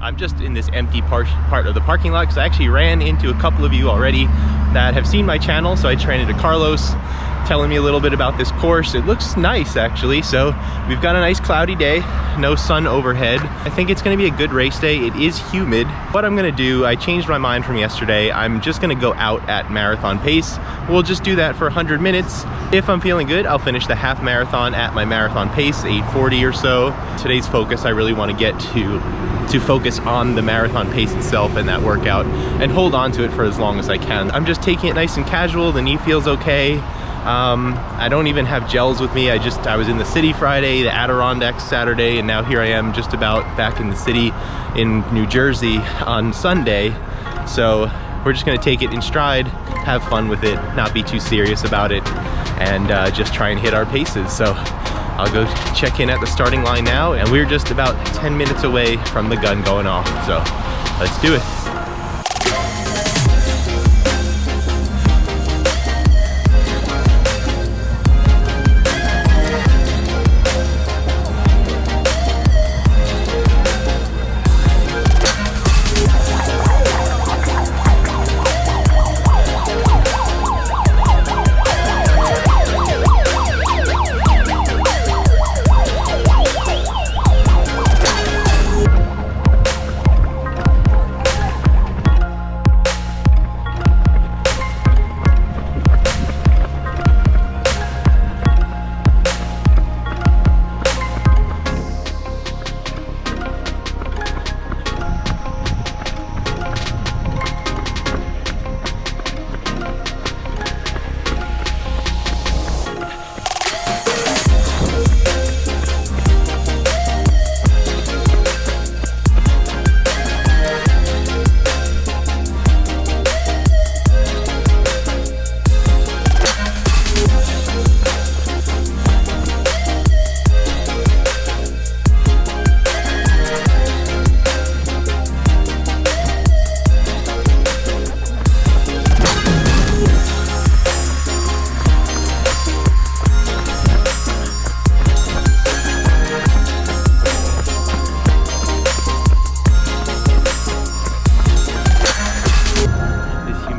I'm just in this empty part of the parking lot because I actually ran into a couple of you already that have seen my channel. So I ran into Carlos telling me a little bit about this course. It looks nice actually. So we've got a nice cloudy day, no sun overhead. I think it's going to be a good race day. It is humid. What I'm going to do, I changed my mind from yesterday. I'm just going to go out at marathon pace. We'll just do that for 100 minutes. If I'm feeling good, I'll finish the half marathon at my marathon pace, 8:40 or so. Today's focus, I really want to get to focus on the marathon pace itself and that workout and hold on to it for as long as I can. I'm just taking it nice and casual. The knee feels okay. I don't even have gels with me. I was in the city Friday, the Adirondacks Saturday, and now here I am just about back in the city in New Jersey on Sunday. So we're just gonna take it in stride, have fun with it, not be too serious about it, and just try and hit our paces. So I'll go check in at the starting line now, and we're just about 10 minutes away from the gun going off. So let's do it.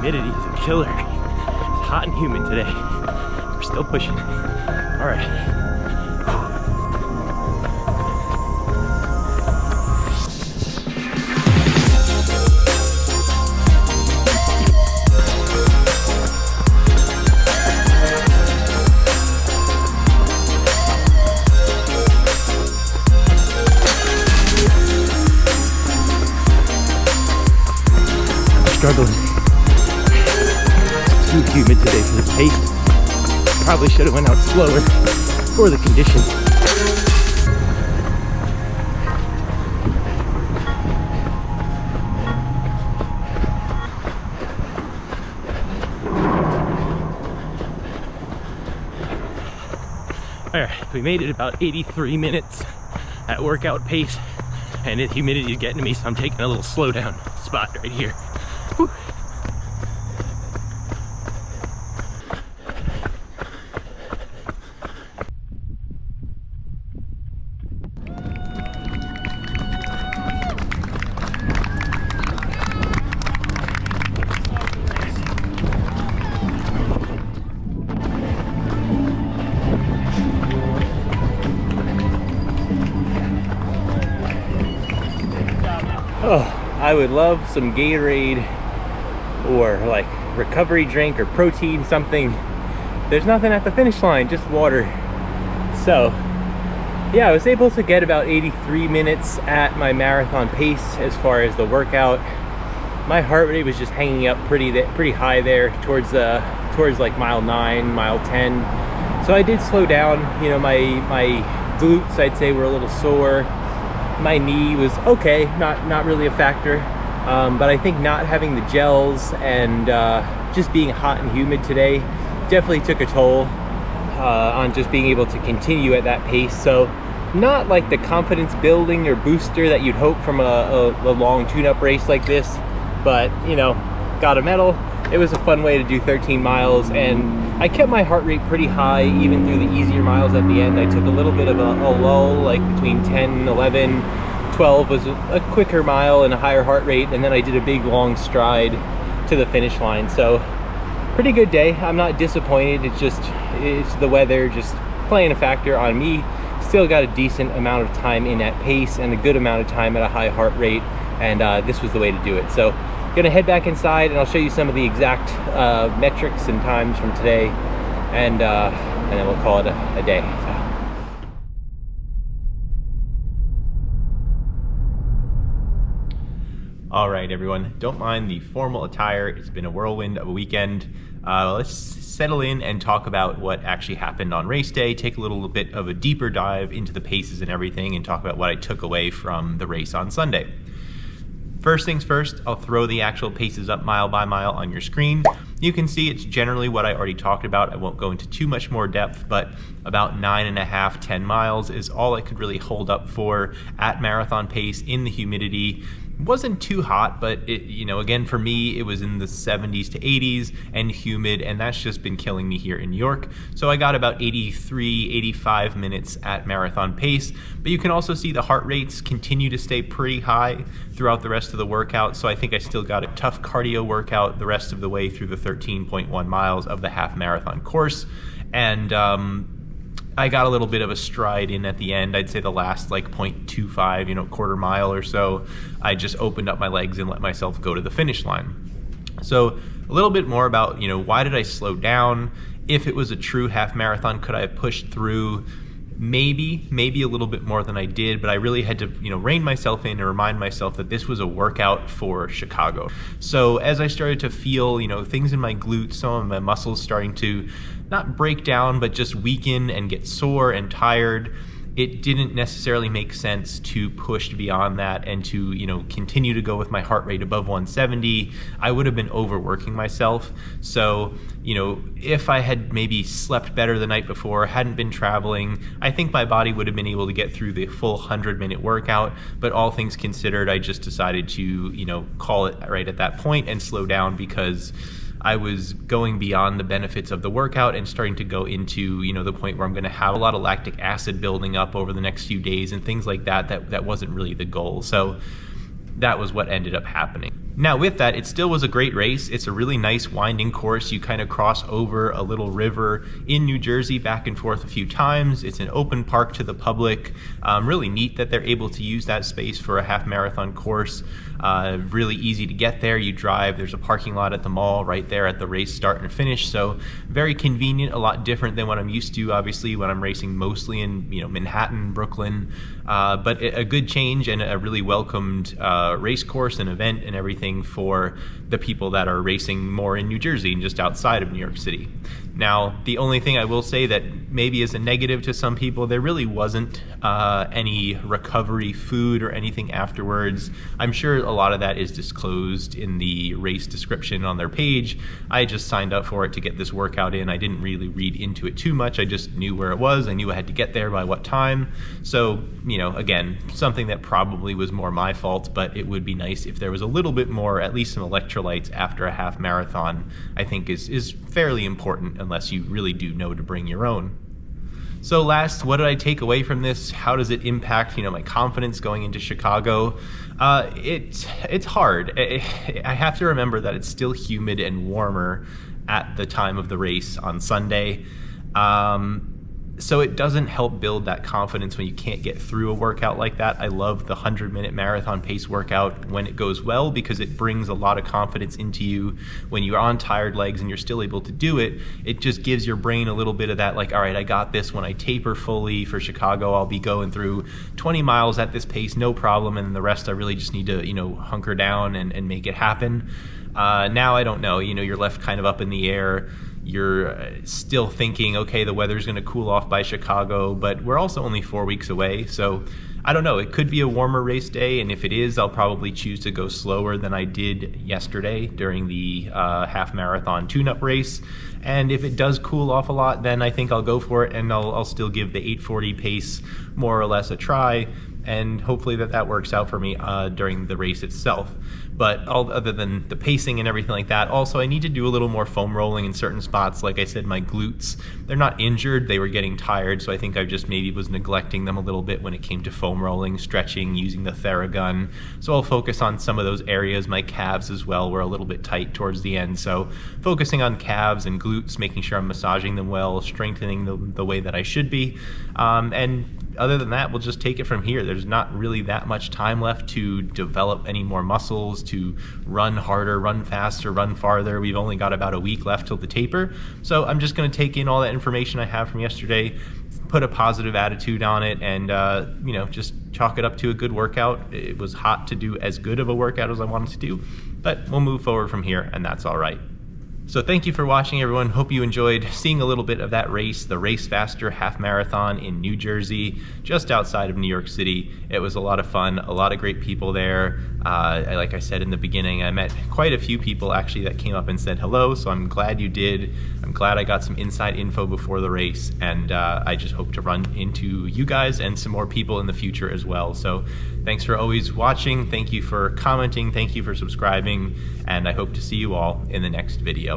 Humidity is a killer. It's hot and humid today. We're still pushing. All right. Struggling. Too humid today for the pace. Probably should have went out slower for the conditions. All right, we made it about 83 minutes at workout pace, and the humidity is getting to me, so I'm taking a little slow down spot right here. Whew. Oh, I would love some Gatorade or like recovery drink or protein, something. There's nothing at the finish line, just water. So yeah, I was able to get about 83 minutes at my marathon pace as far as the workout. My heart rate was just hanging up pretty high there towards like mile 9, mile 10. So I did slow down. You know, my glutes, I'd say, were a little sore. My knee was okay, not really a factor, but I think not having the gels and just being hot and humid today definitely took a toll on just being able to continue at that pace. So not like the confidence building or booster that you'd hope from a long tune-up race like this, but you know, got a medal. It was a fun way to do 13 miles, and I kept my heart rate pretty high even through the easier miles at the end. I took a little bit of a lull, like between 10 and 11, 12 was a quicker mile and a higher heart rate, and then I did a big long stride to the finish line. So pretty good day. I'm not disappointed. It's the weather just playing a factor on me. Still got a decent amount of time in at pace and a good amount of time at a high heart rate, and this was the way to do it. So gonna head back inside and I'll show you some of the exact metrics and times from today, and then we'll call it a day. All right, everyone, don't mind the formal attire. It's been a whirlwind of a weekend. Let's settle in and talk about what actually happened on race day, take a little bit of a deeper dive into the paces and everything, and talk about what I took away from the race on Sunday. First things first, I'll throw the actual paces up mile by mile on your screen. You can see it's generally what I already talked about. I won't go into too much more depth, but about 9.5, 10 miles is all I could really hold up for at marathon pace in the humidity. It wasn't too hot, but it, again, for me, it was in the 70s to 80s and humid, and that's just been killing me here in New York. So I got about 83, 85 minutes at marathon pace, but you can also see the heart rates continue to stay pretty high throughout the rest of the workout. So I think I still got a tough cardio workout the rest of the way through the 13.1 miles of the half marathon course. And I got a little bit of a stride in at the end. I'd say the last like 0.25, quarter mile or so, I just opened up my legs and let myself go to the finish line. So a little bit more about, why did I slow down? If it was a true half marathon, could I have pushed through? Maybe a little bit more than I did, but I really had to, rein myself in and remind myself that this was a workout for Chicago. So as I started to feel, things in my glutes, some of my muscles starting to not break down, but just weaken and get sore and tired, it didn't necessarily make sense to push beyond that and to, continue to go with my heart rate above 170. I would have been overworking myself. So, if I had maybe slept better the night before, hadn't been traveling, I think my body would have been able to get through the full 100-minute workout. But all things considered, I just decided to, call it right at that point and slow down, because I was going beyond the benefits of the workout and starting to go into, the point where I'm going to have a lot of lactic acid building up over the next few days and things like that. That wasn't really the goal. So that was what ended up happening. Now with that, it still was a great race. It's a really nice winding course. You kind of cross over a little river in New Jersey back and forth a few times. It's an open park to the public. Really neat that they're able to use that space for a half marathon course. Really easy to get there. You drive, there's a parking lot at the mall right there at the race start and finish. So very convenient, a lot different than what I'm used to, obviously, when I'm racing mostly in Manhattan, Brooklyn. But a good change and a really welcomed race course and event and everything for the people that are racing more in New Jersey and just outside of New York City. Now, the only thing I will say that maybe is a negative to some people, there really wasn't any recovery food or anything afterwards. I'm sure a lot of that is disclosed in the race description on their page. I just signed up for it to get this workout in. I didn't really read into it too much. I just knew where it was. I knew I had to get there by what time. So, again, something that probably was more my fault, but it would be nice if there was a little bit more, at least some electrolytes after a half marathon. I think is fairly important, unless you really do know to bring your own. So last, what did I take away from this? How does it impact, my confidence going into Chicago? It's hard. I have to remember that it's still humid and warmer at the time of the race on Sunday. So it doesn't help build that confidence when you can't get through a workout like that. I love the 100-minute marathon pace workout when it goes well, because it brings a lot of confidence into you when you're on tired legs and you're still able to do it. It just gives your brain a little bit of that, like, all right, I got this. When I taper fully for Chicago, I'll be going through 20 miles at this pace, no problem. And the rest, I really just need to, hunker down and make it happen. Now, I don't know, you're left kind of up in the air. You're still thinking, okay, the weather's going to cool off by Chicago, but we're also only 4 weeks away. So I don't know, it could be a warmer race day, and if it is, I'll probably choose to go slower than I did yesterday during the half marathon tune-up race. And if it does cool off a lot, then I think I'll go for it, and I'll still give the 8:40 pace more or less a try. and hopefully that works out for me during the race itself. But other than the pacing and everything like that, also I need to do a little more foam rolling in certain spots. Like I said, my glutes, they're not injured, they were getting tired, so I think I just maybe was neglecting them a little bit when it came to foam rolling, stretching, using the Theragun. So I'll focus on some of those areas. My calves as well were a little bit tight towards the end, so focusing on calves and glutes, making sure I'm massaging them well, strengthening the way that I should be. And other than that, we'll just take it from here. There's not really that much time left to develop any more muscles, to run harder, run faster, run farther. We've only got about a week left till the taper. So I'm just gonna take in all that information I have from yesterday, put a positive attitude on it, and you know, just chalk it up to a good workout. It was hot to do as good of a workout as I wanted to do, but we'll move forward from here, and that's all right. So thank you for watching, everyone. Hope you enjoyed seeing a little bit of that race, the Racefaster half marathon in New Jersey, just outside of New York City. It was a lot of fun, a lot of great people there. Like I said in the beginning, I met quite a few people actually that came up and said hello, so I'm glad you did. I'm glad I got some inside info before the race, and I just hope to run into you guys and some more people in the future as well. So thanks for always watching, thank you for commenting, thank you for subscribing, and I hope to see you all in the next video.